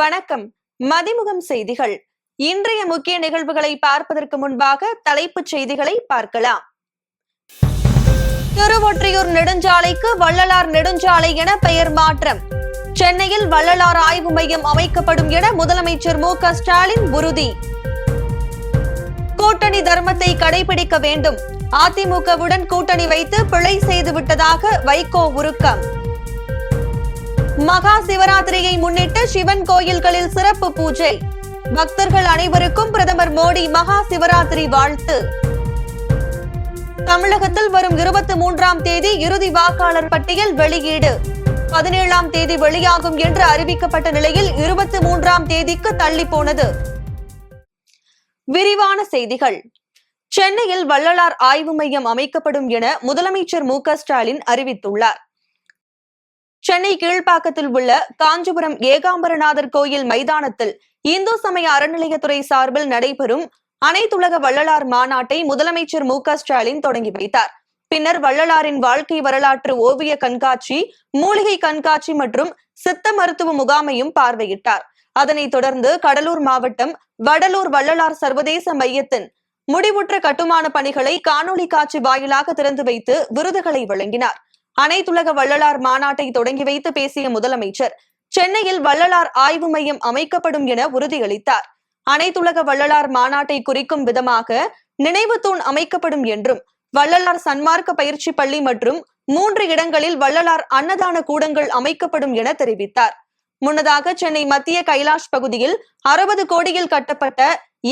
வணக்கம். மதிமுகம் செய்திகள். இன்றைய முக்கிய நிகழ்வுகளை பார்ப்பதற்கு முன்பாக தலைப்புச் செய்திகளை பார்க்கலாம். திருவொற்றியூர் நெடுஞ்சாலைக்கு வள்ளலார் நெடுஞ்சாலை என பெயர் மாற்றம். சென்னையில் வள்ளலார் ஆய்வு மையம் அமைக்கப்படும் என முதலமைச்சர் மு.க.ஸ்டாலின் உறுதி. கூட்டணி தர்மத்தை கடைபிடிக்க வேண்டும். அதிமுகவுடன் கூட்டணி வைத்து பிழை செய்துவிட்டதாக வைகோ உருக்கம். மகா சிவராத்திரியை முன்னிட்டு சிவன் கோயில்களில் சிறப்பு பூஜை. பக்தர்கள் அனைவருக்கும் பிரதமர் மோடி மகா சிவராத்திரி வாழ்த்து. தமிழகத்தில் வரும் 23ஆம் தேதி இறுதி வாக்காளர் பட்டியல் வெளியீடு. 17ஆம் தேதி வெளியாகும் என்று அறிவிக்கப்பட்ட நிலையில் 23ஆம் தேதிக்கு தள்ளி போனது. விரிவான செய்திகள். சென்னையில் வள்ளலார் ஆய்வு மையம் அமைக்கப்படும் என முதலமைச்சர் மு.க.ஸ்டாலின் அறிவித்துள்ளார். சென்னை கீழ்ப்பாக்கத்தில் உள்ள காஞ்சிபுரம் ஏகாம்பரநாதர் கோயில் மைதானத்தில் இந்து சமய அறநிலையத்துறை சார்பில் நடைபெறும் அனைத்துலக வள்ளலார் மாநாட்டை முதலமைச்சர் மு.க.ஸ்டாலின் தொடங்கி வைத்தார். பின்னர் வள்ளலாரின் வாழ்க்கை வரலாற்று ஓவிய கண்காட்சி, மூலிகை கண்காட்சி மற்றும் சித்த மருத்துவ முகாமையும் பார்வையிட்டார். அதனைத் தொடர்ந்து கடலூர் மாவட்டம் வடலூர் வள்ளலார் சர்வதேச மையத்தின் முடிவுற்ற கட்டுமான பணிகளை காணொலி காட்சி வாயிலாக திறந்து வைத்து விருதுகளை வழங்கினார். அனைத்துலக வள்ளலார் மாநாட்டை தொடங்கி வைத்து பேசிய முதலமைச்சர் சென்னையில் வள்ளலார் ஆய்வு மையம் அமைக்கப்படும் என உறுதியளித்தார். அனைத்துலக வள்ளலார் மாநாட்டை குறிக்கும் விதமாக நினைவு தூண் அமைக்கப்படும் என்றும், வள்ளலார் சன்மார்க்க பயிற்சி பள்ளி மற்றும் 3 இடங்களில் வள்ளலார் அன்னதான கூடங்கள் அமைக்கப்படும் என தெரிவித்தார். முன்னதாக சென்னை மத்திய கைலாஷ் பகுதியில் 60 கோடியில் கட்டப்பட்ட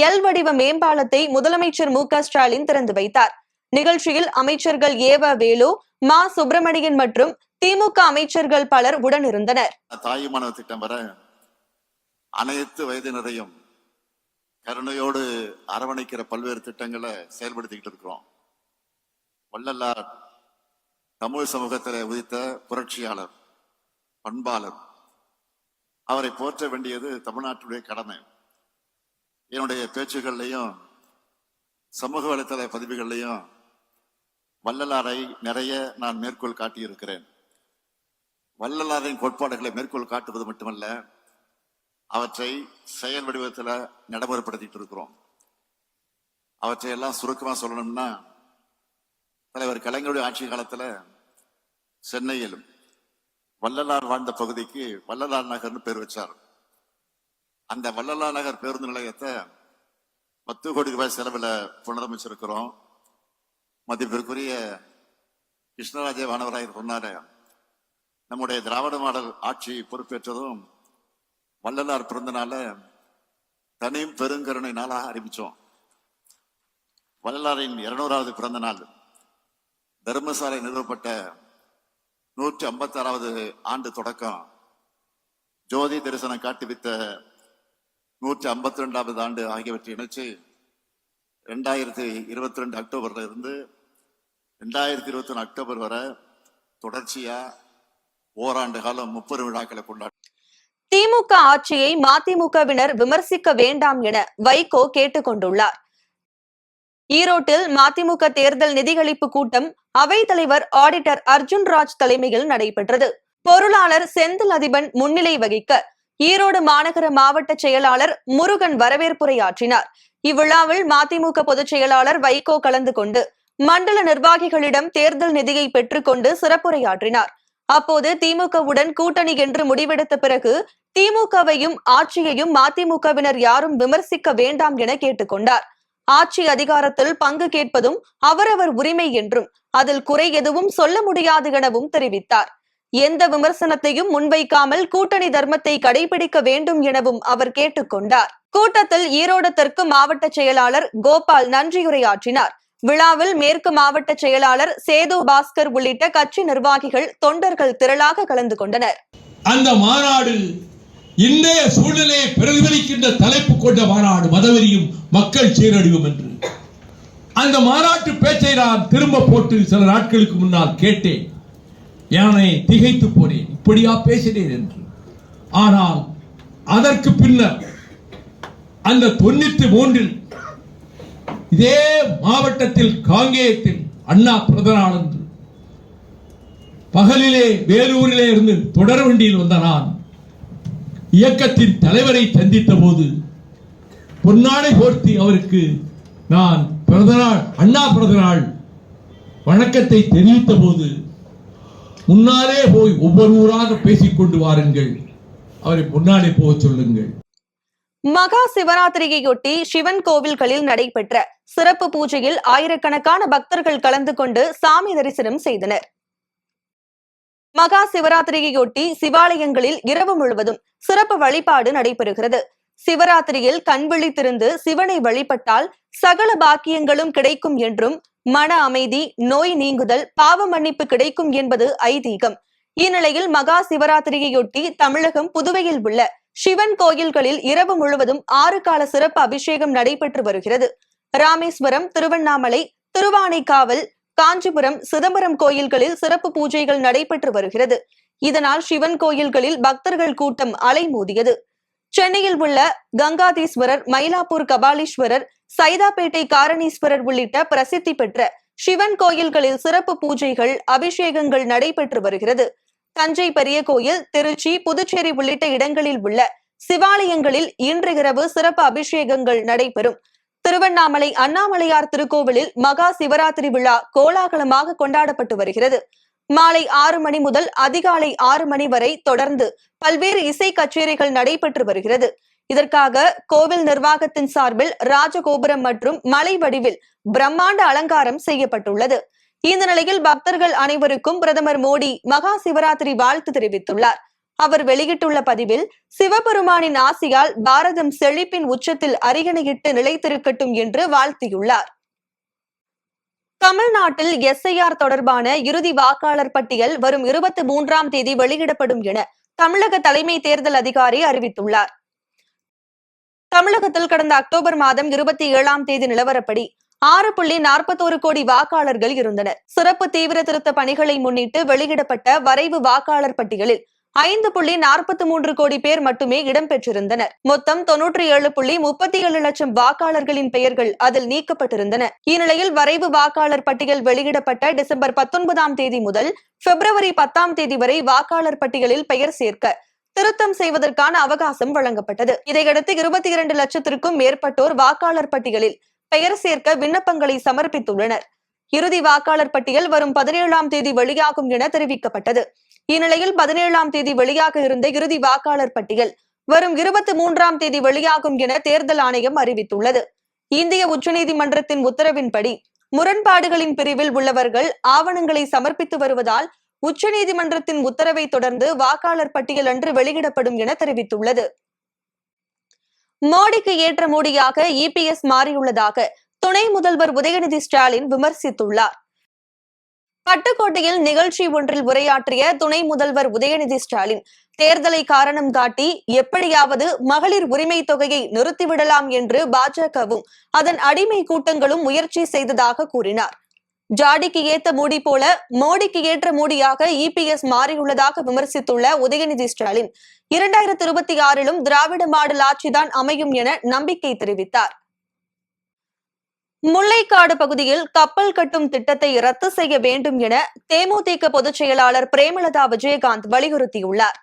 எல் வடிவ மேம்பாலத்தை முதலமைச்சர் மு.க.ஸ்டாலின் திறந்து வைத்தார். நிகழ்ச்சியில் அமைச்சர்கள் ஏவ வேலு, மா சுப்பிரமணியன் மற்றும் திமுக அமைச்சர்கள் பலர் உடனிருந்தனர். தாயுமான திட்டம் வர அனைத்து வயதினரையும் கருணையோடு அரவணைக்கிற பல்வேறு திட்டங்களை செயல்படுத்திக்கிட்டு இருக்கிறோம். வள்ளலார் தமிழ் சமூகத்தில் உதித்த புரட்சியாளர், பண்பாளர். அவரை போற்ற வேண்டியது தமிழ்நாட்டுடைய கடமை. என்னுடைய பேச்சுகள்லையும் சமூக வலைத்தள பதிவுகள்லையும் வள்ளலாரை நிறைய நான் மேற்கோள் காட்டியிருக்கிறேன். வள்ளலாரின் கோட்பாடுகளை மேற்கோள் காட்டுவது மட்டுமல்ல, அவற்றை செயல் வடிவத்தில் நடைமுறைப்படுத்திட்டு இருக்கிறோம். அவற்றையெல்லாம் சுருக்கமாக சொல்லணும்னா, தலைவர் கலைஞருடைய ஆட்சி காலத்தில் சென்னையில் வள்ளலார் வாழ்ந்த பகுதிக்கு வள்ளலார் நகர்னு பேர் வச்சார். அந்த வள்ளலார் நகர் பேருந்து நிலையத்தை 10 கோடி ரூபாய் செலவில் புனரமைச்சிருக்கிறோம். மதிப்பிற்குரிய கிருஷ்ணராஜ வானவராயர் சொன்னாரு, நம்முடைய திராவிட மாடல் ஆட்சி பொறுப்பேற்றதும் வள்ளலார் பிறந்தனால தனி பெருங்கருணை நாளாக அறிவிச்சோம். வள்ளலாரின் 200வது பிறந்த நாள், தர்மசாலை நிறுவப்பட்ட 156வது ஆண்டு தொடக்கம், ஜோதி தரிசனம் காட்டுவித்த 152வது ஆண்டு ஆகியவற்றை இணைச்சு 2022 அக்டோபர்ல இருந்து 2021 அக்டோபர் வரை தொடர்ச்சியா ஓராண்டு காலம் 30 விழாக்களை கொண்டாடி. திமுக ஆட்சியை மதிமுகவினர் விமர்சிக்க வேண்டாம் என வைகோ கேட்டுக் கொண்டுள்ளார். ஈரோட்டில் மதிமுக தேர்தல் நிதியளிப்பு கூட்டம் அவைத்தலைவர் ஆடிட்டர் அர்ஜுன்ராஜ் தலைமையில் நடைபெற்றது. பொருளாளர் செந்தில் அதிபன் முன்னிலை வகிக்க ஈரோடு மாநகர மாவட்ட செயலாளர் முருகன் வரவேற்புரையாற்றினார். இவ்விழாவில் மதிமுக பொதுச் செயலாளர் வைகோ கலந்து கொண்டு மண்டல நிர்வாகிகளிடம் தேர்தல் நிதியை பெற்றுக்கொண்டு சிறப்புரையாற்றினார். அப்போது திமுகவுடன் கூட்டணி என்று முடிவெடுத்த பிறகு திமுகவையும் ஆட்சியையும் மதிமுகவினர் யாரும் விமர்சிக்க வேண்டாம் என கேட்டுக்கொண்டார். ஆட்சி அதிகாரத்தில் பங்கு கேட்பதும் அவரவர் உரிமை என்றும் அதில் குறை எதுவும் சொல்ல முடியாது எனவும் தெரிவித்தார். எந்த விமர்சனத்தையும் முன்வைக்காமல் கூட்டணி தர்மத்தை கடைபிடிக்க வேண்டும் எனவும் அவர் கேட்டுக்கொண்டார். கூட்டத்தில் ஈரோடு தெற்கு மாவட்ட செயலாளர் கோபால் நன்றியுரையாற்றினார். விழாவில் மேற்கு மாவட்ட செயலாளர் சேது பாஸ்கர் உள்ளிட்ட கட்சி நிர்வாகிகள், தொண்டர்கள் திரளாக கலந்து கொண்டனர். அந்த மாநாடு இன்றைய சூழ்நிலையை பிரதிபலிக்கின்ற தலைப்பு கொண்ட மாநாடு, மதவெறியும் மக்கள் சீரழிவும் என்று. அந்த மாநாட்டு பேச்சை நான் திரும்ப போட்டு சில நாட்களுக்கு முன்னால் கேட்டேன். யானை திகைத்து போனேன், இப்படியா பேசினேன் என்று. ஆனால் அதற்கு பின்னர் அந்த 93 இதே மாவட்டத்தில் காங்கேயத்தில் அண்ணா பிறந்த நாள் என்று பகலிலே வேலூரிலே இருந்து தொடர் வண்டியில் வந்த நான் இயக்கத்தின் தலைவரை சந்தித்த போது பொன்னாடை போர்த்தி அவருக்கு நான் அண்ணா பிறந்த நாள் வணக்கத்தை தெரிவித்த போது முன்னாலே போய் ஒவ்வொரு ஊராக பேசிக்கொண்டு வாருங்கள், அவரை முன்னாலே போக சொல்லுங்கள். மகா சிவராத்திரியையொட்டி சிவன் கோவில்களில் நடைபெற்ற சிறப்பு பூஜையில் ஆயிரக்கணக்கான பக்தர்கள் கலந்து கொண்டு சாமி தரிசனம் செய்தனர். மகா சிவராத்திரியையொட்டி சிவாலயங்களில் இரவு முழுவதும் சிறப்பு வழிபாடு நடைபெறுகிறது. சிவராத்திரியில் கண் விழித்திருந்து சிவனை வழிபட்டால் சகல பாக்கியங்களும் கிடைக்கும் என்றும் மன அமைதி, நோய் நீங்குதல், பாவ மன்னிப்பு கிடைக்கும் என்பது ஐதீகம். இந்நிலையில் மகா சிவராத்திரியையொட்டி தமிழகம் புதுவையில் உள்ள சிவன் கோயில்களில் இரவு முழுவதும் 6 கால சிறப்பு அபிஷேகம் நடைபெற்று வருகிறது. ராமேஸ்வரம், திருவண்ணாமலை, திருவானைக்காவல், காஞ்சிபுரம், சிதம்பரம் கோயில்களில் சிறப்பு பூஜைகள் நடைபெற்று வருகிறது. இதனால் சிவன் கோயில்களில் பக்தர்கள் கூட்டம் அலைமோதியது. சென்னையில் உள்ள கங்காதீஸ்வரர், மயிலாப்பூர் கபாலீஸ்வரர், சைதாப்பேட்டை காரணீஸ்வரர் உள்ளிட்ட பிரசித்தி பெற்ற சிவன் கோயில்களில் சிறப்பு பூஜைகள், அபிஷேகங்கள் நடைபெற்று வருகிறது. தஞ்சை பெரிய கோயில், திருச்சி, புதுச்சேரி உள்ளிட்ட இடங்களில் உள்ள சிவாலயங்களில் இன்று இரவு சிறப்பு அபிஷேகங்கள் நடைபெறும். திருவண்ணாமலை அண்ணாமலையார் திருக்கோவிலில் மகா சிவராத்திரி விழா கோலாகலமாக கொண்டாடப்பட்டு வருகிறது. மாலை 6 மணி முதல் அதிகாலை 6 மணி வரை தொடர்ந்து பல்வேறு இசை கச்சேரிகள் நடைபெற்று வருகிறது. இதற்காக கோவில் நிர்வாகத்தின் சார்பில் ராஜகோபுரம் மற்றும் மலை வடிவில் பிரம்மாண்ட அலங்காரம் செய்யப்பட்டுள்ளது. இந்த நிலையில் பக்தர்கள் அனைவருக்கும் பிரதமர் மோடி மகா சிவராத்திரி வாழ்த்து தெரிவித்துள்ளார். அவர் வெளியிட்டுள்ள பதிவில், சிவபெருமானின் ஆசியால் பாரதம் செழிப்பின் உச்சத்தில் அரியணையிட்டு நிலைத்திருக்கட்டும் என்று வாழ்த்தியுள்ளார். தமிழ்நாட்டில் SIR தொடர்பான இறுதி வாக்காளர் பட்டியல் வரும் 23ஆம் தேதி வெளியிடப்படும் என தமிழக தலைமை தேர்தல் அதிகாரி அறிவித்துள்ளார். தமிழகத்தில் கடந்த அக்டோபர் மாதம் 27ஆம் தேதி நிலவரப்படி 6.41 கோடி வாக்காளர்கள் இருந்தனர். சிறப்பு தீவிர திருத்த பணிகளை முன்னிட்டு வெளியிடப்பட்ட வரைவு வாக்காளர் பட்டியலில் 5.43 கோடி பேர் மட்டுமே இடம்பெற்றிருந்தனர். மொத்தம் 97.37 லட்சம் வாக்காளர்களின் பெயர்கள் அதில் நீக்கப்பட்டிருந்தன. இந்நிலையில் வரைவு வாக்காளர் பட்டியல் வெளியிடப்பட்ட டிசம்பர் 19ஆம் தேதி முதல் பிப்ரவரி 10ஆம் தேதி வரை வாக்காளர் பட்டியலில் பெயர் சேர்க்க திருத்தம் செய்வதற்கான அவகாசம் வழங்கப்பட்டது. இதையடுத்து 22 லட்சத்திற்கும் மேற்பட்டோர் வாக்காளர் பட்டியலில் பெயர் சேர்க்க விண்ணப்பங்களை சமர்ப்பித்துள்ளனர். இறுதி வாக்காளர் பட்டியல் வரும் 17ஆம் தேதி வெளியாகும் என தெரிவிக்கப்பட்டது. இந்நிலையில் 17ஆம் தேதி வெளியாக இருந்த இறுதி வாக்காளர் பட்டியல் வரும் 23ஆம் தேதி வெளியாகும் என தேர்தல் ஆணையம் அறிவித்துள்ளது. இந்திய உச்சநீதிமன்றத்தின் உத்தரவின்படி முரண்பாடுகளின் பிரிவில் உள்ளவர்கள் ஆவணங்களை சமர்ப்பித்து வருவதால் உச்சநீதிமன்றத்தின் உத்தரவை தொடர்ந்து வாக்காளர் பட்டியல் அன்று வெளியிடப்படும் என தெரிவித்துள்ளது. மோடிக்கு ஏற்ற மோடியாக EPS மாறியுள்ளதாக துணை முதல்வர் உதயநிதி ஸ்டாலின் விமர்சித்துள்ளார். பட்டுக்கோட்டையில் நிகழ்ச்சி ஒன்றில் உரையாற்றிய துணை முதல்வர் உதயநிதி ஸ்டாலின், தேர்தலை காரணம் காட்டி எப்படியாவது மகளிர் உரிமை தொகையை நிறுத்திவிடலாம் என்று பாஜகவும் அதன் அடிமை கூட்டங்களும் முயற்சி செய்ததாக கூறினார். ஜாடிக்கு ஏத்த மூடி போல மோடிக்கு ஏற்ற மூடியாக EPS மாறியுள்ளதாக விமர்சித்துள்ள உதயநிதி ஸ்டாலின், 2026லும் திராவிட மாடல் ஆட்சிதான் அமையும் என நம்பிக்கை தெரிவித்தார். முல்லைக்காடு பகுதியில் கப்பல் கட்டும் திட்டத்தை ரத்து செய்ய வேண்டும் என தேமுதிக பொதுச் செயலாளர் பிரேமலதா விஜயகாந்த் வலியுறுத்தியுள்ளார்.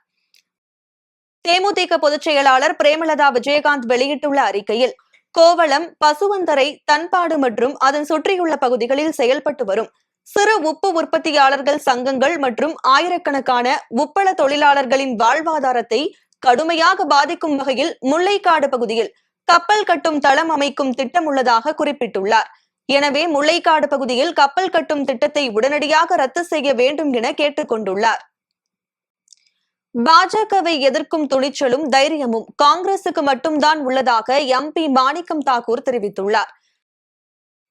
தேமுதிக பொதுச் செயலாளர் பிரேமலதா விஜயகாந்த் வெளியிட்டுள்ள அறிக்கையில், கோவளம், பசுவந்தரை, தன்பாடு மற்றும் அதன் சுற்றியுள்ள பகுதிகளில் செயல்பட்டு வரும் சிறு உப்பு உற்பத்தியாளர்கள் சங்கங்கள் மற்றும் ஆயிரக்கணக்கான உப்பள தொழிலாளர்களின் வாழ்வாதாரத்தை கடுமையாக பாதிக்கும் வகையில் முல்லைக்காடு பகுதியில் கப்பல் கட்டும் தளம் அமைக்கும் திட்டம் உள்ளதாக குறிப்பிட்டுள்ளார். எனவே முல்லைக்காடு பகுதியில் கப்பல் கட்டும் திட்டத்தை உடனடியாக ரத்து செய்ய வேண்டும் என கேட்டுக் கொண்டுள்ளார். பாஜகவை எதிர்க்கும் துணிச்சலும் தைரியமும் காங்கிரசுக்கு மட்டும்தான் உள்ளதாக MP மாணிக்கம் தாக்கூர் தெரிவித்துள்ளார்.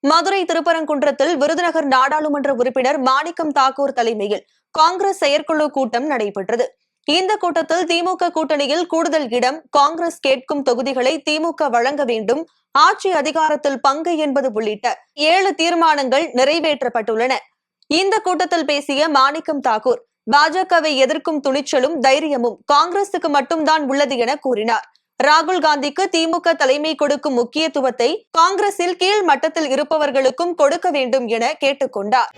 மதுரை திருப்பரங்குன்றத்தில் விருதுநகர் நாடாளுமன்ற உறுப்பினர் மாணிக்கம் தாக்கூர் தலைமையில் காங்கிரஸ் செயற்குழு கூட்டம் நடைபெற்றது. இந்த கூட்டத்தில் திமுக கூட்டணியில் கூடுதல் இடம், காங்கிரஸ் கேட்கும் தொகுதிகளை திமுக வழங்க வேண்டும், ஆட்சி அதிகாரத்தில் பங்கு என்பது உள்ளிட்ட 7 தீர்மானங்கள் நிறைவேற்றப்பட்டுள்ளன. இந்த கூட்டத்தில் பேசிய மாணிக்கம் தாக்கூர், பாஜகவை எதிர்க்கும் துணிச்சலும் தைரியமும் காங்கிரசுக்கு மட்டும்தான் உள்ளது என கூறினார். ராகுல் காந்திக்கு திமுக தலைமை கொடுக்கும் முக்கியத்துவத்தை காங்கிரஸில் கீழ் மட்டத்தில் இருப்பவர்களுக்கும் கொடுக்க வேண்டும் என கேட்டுக்கொண்டார்.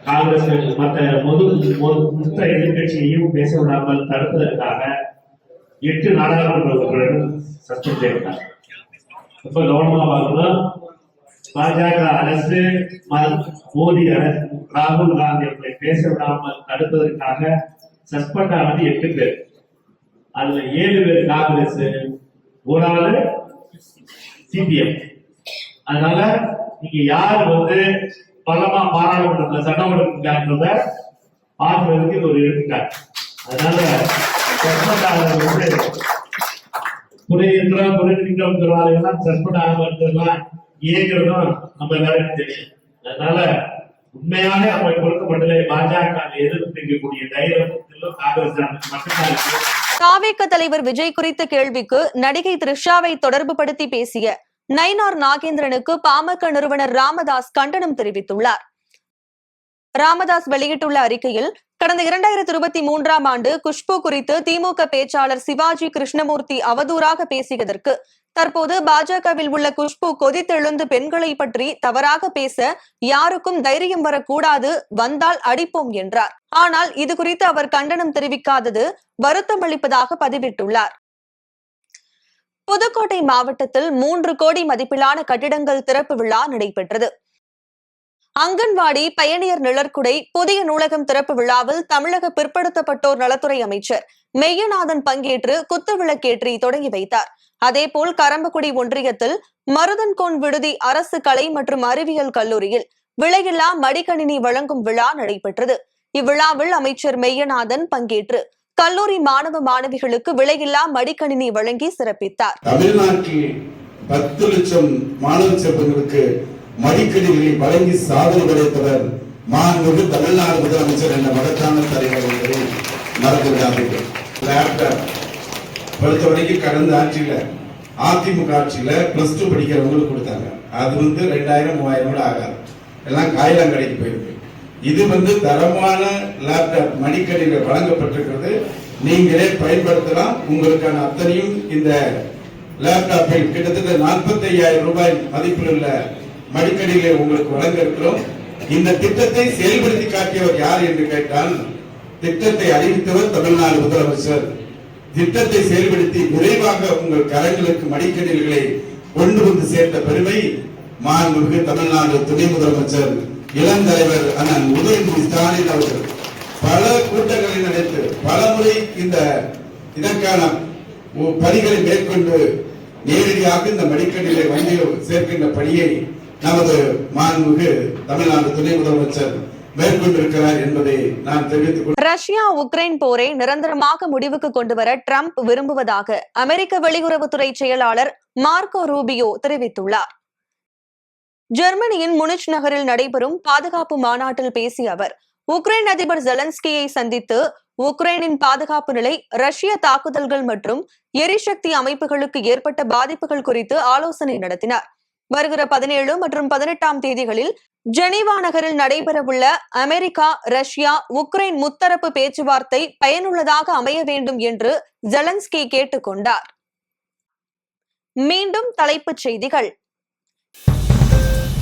காங்கிரஸ் மற்ற மொத்த எதிர்கட்சியையும் பேச விடாமல் தடுப்பதற்காக 8 நாடாளுமன்ற உறுப்பினர்கள் சஸ்பெண்ட் செய்யப்பட்டார். இப்ப கவனமா பார்க்கணும். பாஜக அரசு மோடி அரசு ராகுல் காந்தி அவர்களை பேச விடாமல் தடுப்பதற்காக சஸ்பெண்ட் ஆனது 8 பேர். அதுல 7 பேர் காங்கிரஸ், ஒரு ஆளு சிபிஎம். அதனால நீங்க யார் பலமா பாராளுமன்றத்துல சட்டம் ஒழுங்குங்கிறத பார்க்கறதுக்கு இது ஒரு எடுத்துக்காட்டு. அதனால சஸ்பெண்ட் ஆனது புரியுங்கிறோம் சொல்றாங்க. சஸ்பெண்ட் ஆகிறதுலாம் ஏங்கிறதும் நம்ம எல்லாருக்கும் தெரியும். அதனால உண்மையாக நம்ம கொடுக்கப்பட்டதை பாஜக எதிர்த்து நிற்கக்கூடிய தைரியம் காங்கிரஸ் மட்டும்தான் இருக்கு. தாவேக தலைவர் விஜய் குறித்த கேள்விக்கு நடிகை த்ரிஷாவை தொடர்பு படுத்தி பேசிய நயினார் நாகேந்திரனுக்கு பாமக நிறுவனர் ராமதாஸ் கண்டனம் தெரிவித்துள்ளார். ராமதாஸ் வெளியிட்டுள்ள அறிக்கையில், கடந்த 2023ஆம் ஆண்டு குஷ்பு குறித்து திமுக பேச்சாளர் சிவாஜி கிருஷ்ணமூர்த்தி அவதூறாக பேசியதற்கு தற்போது பாஜகவில் உள்ள குஷ்பு கொதித்தெழுந்து பெண்களை பற்றி தவறாக பேச யாருக்கும் தைரியம் வரக்கூடாது, வந்தால் அடிப்போம் என்றார். ஆனால் இது குறித்து அவர் கண்டனம் தெரிவிக்காதது வருத்தம் அளிப்பதாக பதிவிட்டுள்ளார். புதுக்கோட்டை மாவட்டத்தில் 3 கோடி மதிப்பிலான கட்டிடங்கள் திறப்பு விழா நடைபெற்றது. அங்கன்வாடி, பயணியர் நிழற்குடை, புதிய நூலகம் திறப்பு விழாவில் தமிழக பிற்படுத்தப்பட்டோர் நலத்துறை அமைச்சர் மெய்யநாதன் பங்கேற்று குத்துவிளக்கேற்றி தொடங்கி வைத்தார். அதேபோல் கரம்பக்குடி ஒன்றியத்தில் மருதன்கோன் விடுதி அரசு கலை மற்றும் அறிவியல் கல்லூரியில் விலையில்லா மடிக்கணினி வழங்கும் விழா நடைபெற்றது. இவ்விழாவில் அமைச்சர் மெய்யநாதன் பங்கேற்று கல்லூரி மாணவ மாணவிகளுக்கு விலையில்லா மடிக்கணினி வழங்கி சிறப்பித்தார். தமிழ்நாட்டில் 10 லட்சம் மாணவ செல்வங்களுக்கு மடிக்கணினிகளை வழங்கி சாதனை படைத்தவர் மாண்புமிகு தமிழ்நாடு முதலமைச்சர் என்ற மகத்தான தலைவர் என்பதை மறந்துவிடாதீர்கள். லேப்டாப் பொறுத்தவரைக்கும் கடந்த ஆட்சியில அதிமுக ஆட்சியில +2 படிக்கிறவங்களுக்கு கொடுத்தாங்க. அது 2000 3000 கூட ஆகாது, எல்லாம் காயிலாங்கடைக்கு போயிருக்கு. இது தரமான லேப்டாப் மடிக்கணினிகள் வழங்கப்பட்டிருக்கிறது. நீங்களே பயன்படுத்தலாம். உங்களுக்கான அத்தனையும் இந்த லேப்டாப்பில் கிட்டத்தட்ட 45,000 ரூபாய் மதிப்பில் உள்ள மடிக்கணினிகளை உங்களுக்கு வழங்க இருக்கிறோம். இந்த திட்டத்தை செயல்படுத்தி காட்டியவர் யார் என்று கேட்டால், திட்டத்தை அறிவித்தவர் தமிழ்நாடு முதலமைச்சர். திட்டத்தை செயல்படுத்தி விரைவாக உங்கள் கரங்களுக்கு மடிக்கணினிகளை கொண்டு வந்து சேர்த்த பெருமை மாண்புமிகு தமிழ்நாடு துணை முதலமைச்சர் இளந்தலைவர் அண்ணன் உதயநிதி ஸ்டாலின் அவர்கள் பல கூட்டங்களை நடத்தி பல முறை இதற்கான பணிகளை மேற்கொண்டு நேரடியாக இந்த மடிக்கணினிகளை வங்கியில் சேர்க்கின்ற பணியை நமது மாண்புமிகு தமிழ்நாடு துணை முதலமைச்சர் மேற்கொண்டிருக்கிறார் என்பதை நான் தெரிவித்துக் கொள்கிறேன். ரஷ்யா உக்ரைன் போரை நிரந்தரமாக முடிவுக்கு கொண்டுவர ட்ரம்ப் விரும்புவதாக அமெரிக்க வெளியுறவுத்துறை செயலாளர் மார்க்கோ ரூபியோ தெரிவித்துள்ளார். ஜெர்மனியின் முனிச் நகரில் நடைபெறும் பாதுகாப்பு மாநாட்டில் பேசிய அவர், உக்ரைன் அதிபர் ஜெலன்ஸ்கியை சந்தித்து உக்ரைனின் பாதுகாப்பு நிலை, ரஷ்ய தாக்குதல்கள் மற்றும் எரிசக்தி அமைப்புகளுக்கு ஏற்பட்ட பாதிப்புகள் குறித்து ஆலோசனை நடத்தினார். வருகிற 17 மற்றும் 18ஆம் தேதிகளில் ஜெனீவா நகரில் நடைபெறவுள்ள அமெரிக்கா, ரஷ்யா, உக்ரைன் முத்தரப்பு பேச்சுவார்த்தை பயனுள்ளதாக அமைய வேண்டும் என்று ஜெலன்ஸ்கி கேட்டுக் கொண்டார். மீண்டும் தலைப்புச் செய்திகள்.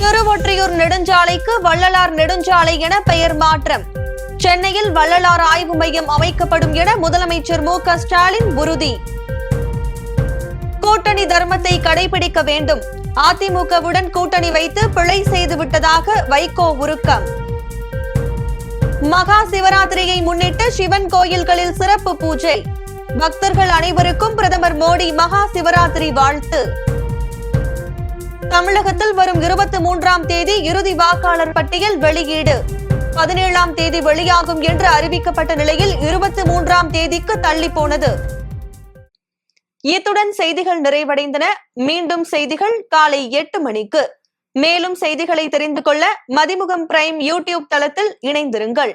திருவொற்றியூர் நெடுஞ்சாலைக்கு வள்ளலார் நெடுஞ்சாலை என பெயர் மாற்றம். சென்னையில் வள்ளலார் ஆய்வு மையம் அமைக்கப்படும் என முதலமைச்சர் மு.க. ஸ்டாலின் உறுதி. கூட்டணி தர்மத்தை கடைபிடிக்க வேண்டும். அதிமுகவுடன் கூட்டணி வைத்து பிழை செய்துவிட்டதாக வைகோ உருக்கம். மகா சிவராத்திரியை முன்னிட்டு சிவன் கோயில்களில் சிறப்பு பூஜை. பக்தர்கள் அனைவருக்கும் பிரதமர் மோடி மகா சிவராத்திரி வாழ்த்து. தமிழகத்தில் வரும் 23ஆம் தேதி இறுதி வாக்காளர் பட்டியல் வெளியீடு. 17ஆம் தேதி வெளியாகும் என்று அறிவிக்கப்பட்ட நிலையில் 23ஆம் தேதிக்கு தள்ளி போனது. இத்துடன் செய்திகள் நிறைவடைந்தன. மீண்டும் செய்திகள் காலை 8 மணிக்கு. மேலும் செய்திகளை தெரிந்து கொள்ள மதிமுகம் பிரைம் யூடியூப் தளத்தில் இணைந்திருங்கள்.